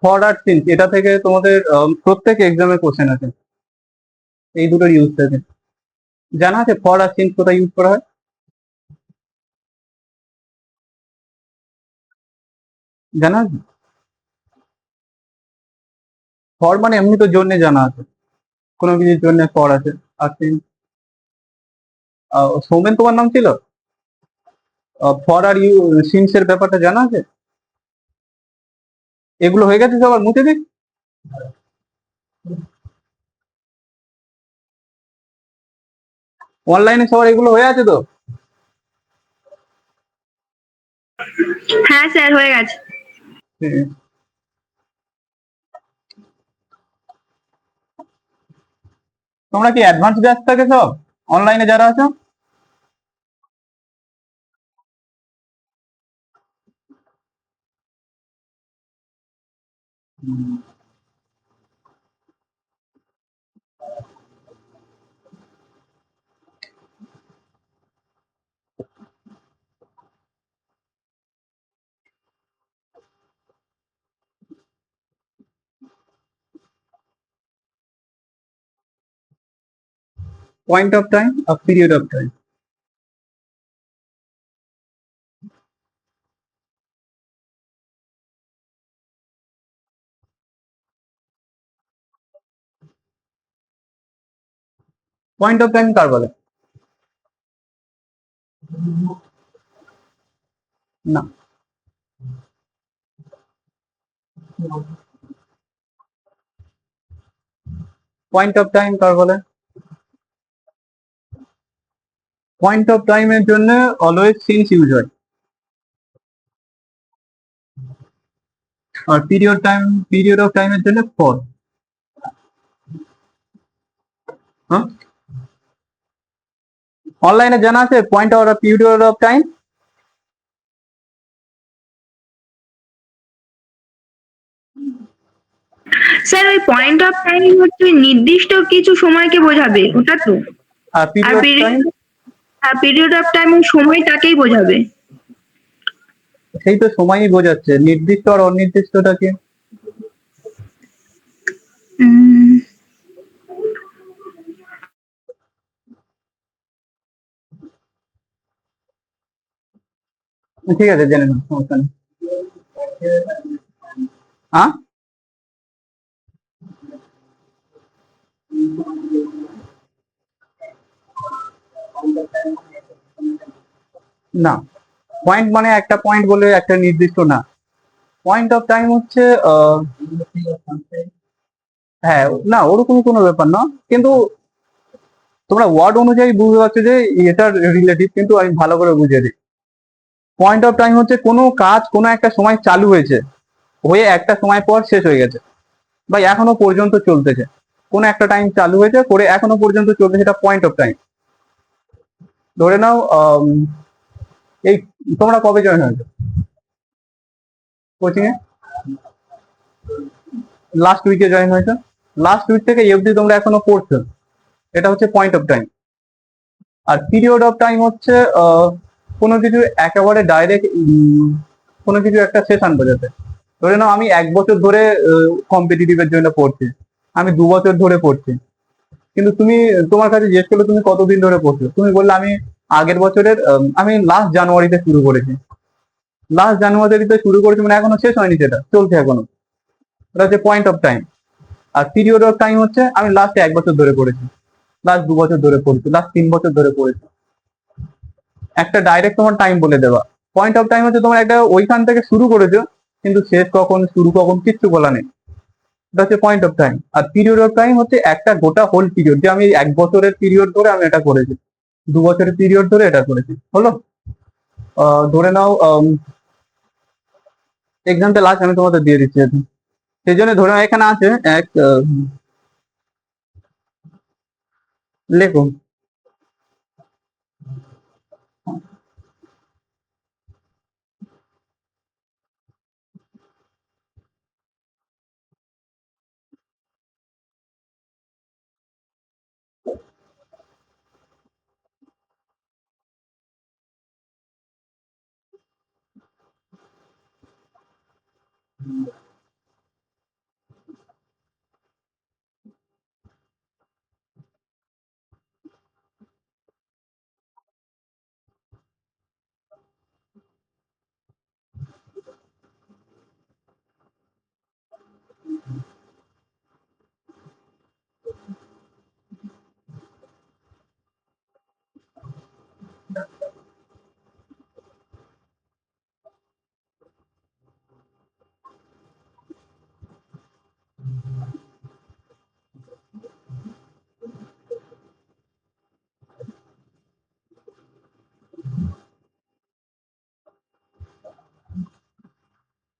For R since এটা থেকে তোমাদের প্রত্যেক এক্সামে কোশ্চেন আছে এই দুটোর ইউজ থেকে। জানা আছে ফর আর সিন্স কোথায় ইউজ করা হয়? জানা আছে? ফর মানে এমনি তো জন্য জানা আছে, কোনো কিছুর জন্য ফর আছে। আর সিন্স, সৌমেন তোমার নাম ছিল? ফর আর ইউ সিন্স এর ব্যাপারটা জানা আছে? এগুলো হয়ে গেছে সবার, মুছে দিক। অনলাইনে সবার এগুলো হয়ে আছে তো? হ্যাঁ স্যার হয়ে গেছে। তোমরা কি অ্যাডভান্স ব্যাচ থাকে সব অনলাইনে যারা আছো? পয়েন্ট অফ টাইম আর period of time. Point of time কার বলে? না। পয়েন্ট অফ টাইম কার বলে? পয়েন্ট অফ টাইমের জন্য অলওয়েজ সিন্স ইউজ হয়। আর পিরিয়ড অফ টাইমের জন্য ফর। হ্যাঁ, অনলাইনে জানা আছে point of period of time. Sir ওই পয়েন্ট অফ টাইম হচ্ছে নির্দিষ্ট কিছু সময়কে বোঝাবে ওটা তো। আর আর period time period of time সময়টাকেই বোঝাবে। সেই তো সময়ই বোঝাচ্ছে, নির্দিষ্ট আর অনির্দিষ্টটা কি? উম, ঠিক আছে, জেনে নাও, সমস্যা নেই। হ্যাঁ, না, পয়েন্ট মানে একটা পয়েন্ট বলে একটা নির্দিষ্ট না। পয়েন্ট অফ টাইম হচ্ছে হ্যাঁ, না ওরকম কোনো ব্যাপার না, কিন্তু তোমরা ওয়ার্ড অনুযায়ী বুঝতে পারছো যে এটার রিলেটিভ, কিন্তু আমি ভালো করে বুঝিয়ে দিই। পয়েন্ট অফ টাইম হচ্ছে কোনো কাজ কোনো একটা সময় চালু হয়েছে, হয়ে একটা সময় পর শেষ হয়ে গেছে, বা এখনো পর্যন্ত চলতেছে। কোনো একটা টাইম চালু হয়েছে, করে এখনো পর্যন্ত চলতেছে, সেটা পয়েন্ট অফ টাইম। ধরে নাও এই তোমরা কবে জয়েন হয়েছো কোচিং এ? লাস্ট উইকে জয়েন হয়েছো। লাস্ট উইক থেকে এই অবধি তোমরা এখনো পড়ছো, এটা হচ্ছে পয়েন্ট অফ টাইম। আর পিরিয়ড অফ টাইম হচ্ছে কোনো কিছু একেবারে ডাইরেক্ট কোনো কিছু একটা সেশন বোঝাতে। ধরে নাও আমি 1 বছর ধরে কম্পিটিটিভের জন্য পড়ছি, আমি 2 বছর ধরে পড়ছি, কিন্তু তুমি, তোমার কাছে জিজ্ঞেস করলে তুমি কতদিন ধরে পড়ছো, তুমি বললে আমি আগের বছরের আমি লাস্ট জানুয়ারিতে শুরু করেছি। লাস্ট জানুয়ারিতে শুরু করেছি মানে এখনো শেষ হয়নি, সেটা চলছে এখনো। এটা হচ্ছে পয়েন্ট অফ টাইম। আর পিরিয়ড অফ টাইম হচ্ছে আমি লাস্ট 1 বছর ধরে পড়েছি, লাস্ট 2 বছর ধরে পড়েছি, লাস্ট 3 বছর ধরে পড়েছি। একটা ডাইরেক্ট তোমার টাইম বলে দেওয়া। পয়েন্ট অফ টাইম হচ্ছে তোমার একটা ওইখান থেকে শুরু করেছো, কিন্তু শেষ কখন শুরু কখন কিচ্ছু বলা নেই, এটা হচ্ছে পয়েন্ট অফ টাইম। আর পিরিয়ড অফ টাইম হচ্ছে একটা গোটা হোল পিরিয়ড, যে আমি 1 বছরের পিরিয়ড ধরে আমি এটা করেছি, 2 বছরের পিরিয়ড ধরে এটা করেছি, হলো। ধরে নাও এক্সাম্পল লাস্ট আমি তোমাদের দিয়ে দিচ্ছি এখন। সেই জন্য ধরে নাও এখানে আছে এক লেখো।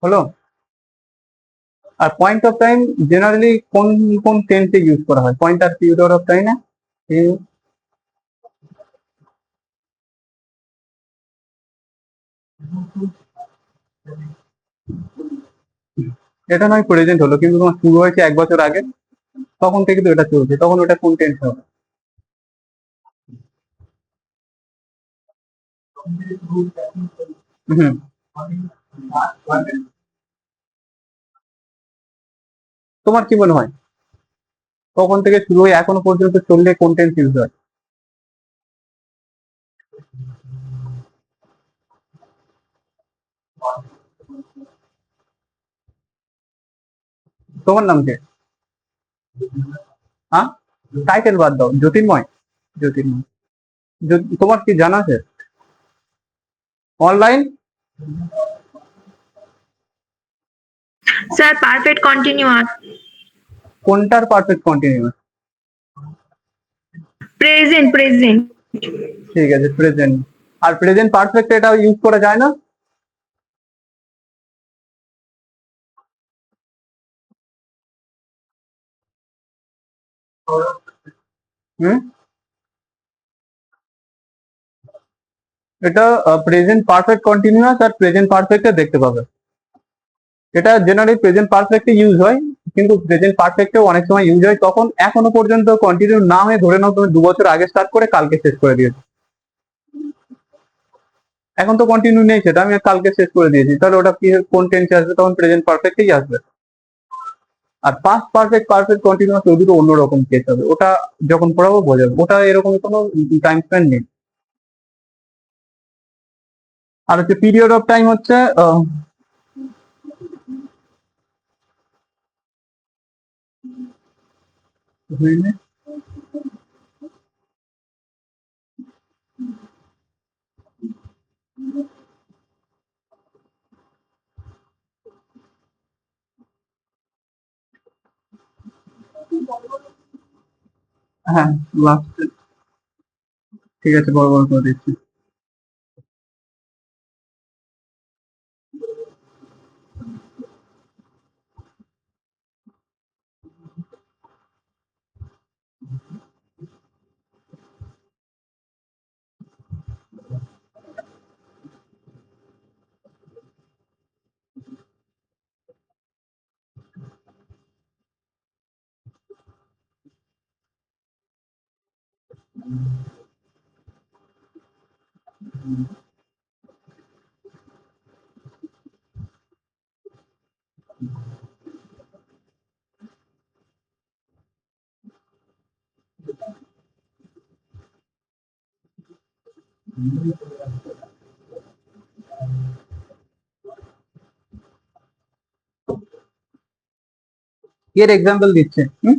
হলো। আর পয়েন্ট অফ টাইম জেনারেলি কোন কোন টেন্সে ইউজ করা হয়? পয়েন্ট আর পিরিয়ড অফ টাইম না? এটা নয় প্রেজেন্ট হলো, কিন্তু তোমার শুরু হয়েছে 1 বছর আগে, তখন থেকে তো এটা চলছে, তখন ওটা কোন টেন্স হবে? হুম। তোমার কি মনে হয় তখন থেকে শুরু হয়ে এখনো পর্যন্ত চললে কোন টেন্স ইউজ হয়? তোমার নাম কে? হ্যাঁ, টাইটেল বাদ দাও, জ্যোতির্ময়। জ্যোতির্ময়। তোমার কি জানা আছে অনলাইন? Sir perfect continuous. কোনটার পারফেক্ট কন্টিনিউয়াস? Present present. ঠিক আছে, প্রেজেন্ট। আর প্রেজেন্ট পারফেক্ট এটা ইউজ করা যায় না? হুম। এটা প্রেজেন্ট পারফেক্ট কন্টিনিউয়াস আর প্রেজেন্ট পারফেক্টে দেখতে পাবে। এটা জেনারেলি প্রেজেন্ট পারফেক্টে ইউজ হয়, কিন্তু প্রেজেন্ট পারফেক্টেও অনেক সময় ইউজ হয় তখন এখনো পর্যন্ত কন্টিনিউ না হয়ে, ধরে নাও তুমি 2 বছর আগে স্টার্ট করে কালকে শেষ করে দিয়েছো। এখন তো কন্টিনিউ নেই, সেটা আমি কালকে শেষ করে দিয়েছি, তাহলে ওটা কি কোন টেন্সে আসবে? তখন প্রেজেন্ট পারফেক্টেই আসবে। আর পাস্ট পারফেক্ট, পারফেক্ট কন্টিনিউয়াস ওই দুটো অন্যরকম কেস হবে, ওটা যখন পড়াবো বোঝাবো, ওটা এরকম কোনো টাইম স্প্যান নেই। আর হচ্ছে পিরিয়ড অফ টাইম হচ্ছে হ্যাঁ, লাস্ট। ঠিক আছে, বড় বড় করে দিচ্ছি। এর এক্সাম্পল দিচ্ছে। হুম।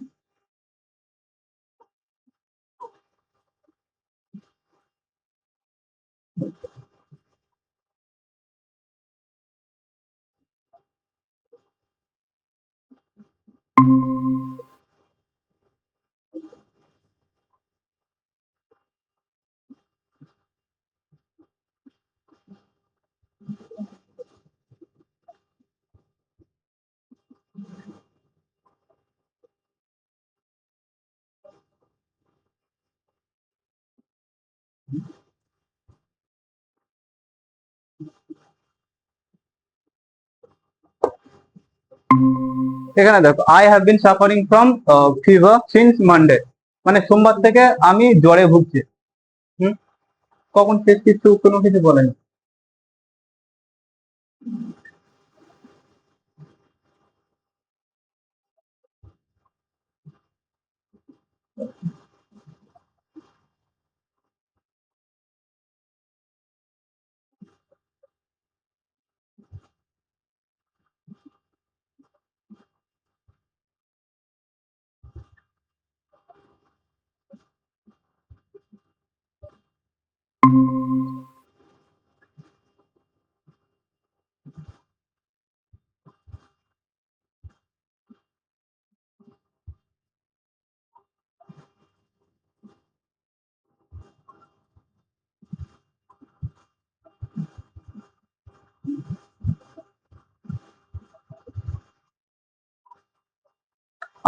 এখানে দেখো, I have been suffering from fever since Monday, মানে সোমবার থেকে আমি জ্বরে ভুগছি। হুম। কখন শেষ কিছু কোনো কিছু বলেনি।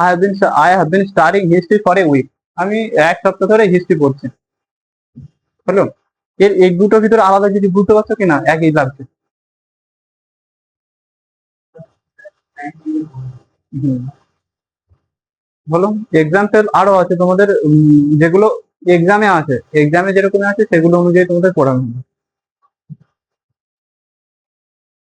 I have been studying history for a week. আমি এক সপ্তাহ ধরে হিস্ট্রি পড়ছি। হলো, এই দুটোর ভিতরে আলাদা যদি বুঝতে পারছো কিনা, একই লাগছে। হুম, বলো। এক্সাম্পল আরো আছে তোমাদের, যেগুলো এক্সামে আছে, এক্সামে যেরকম আছে সেগুলো অনুযায়ী তোমাদের পড়ানো হবে।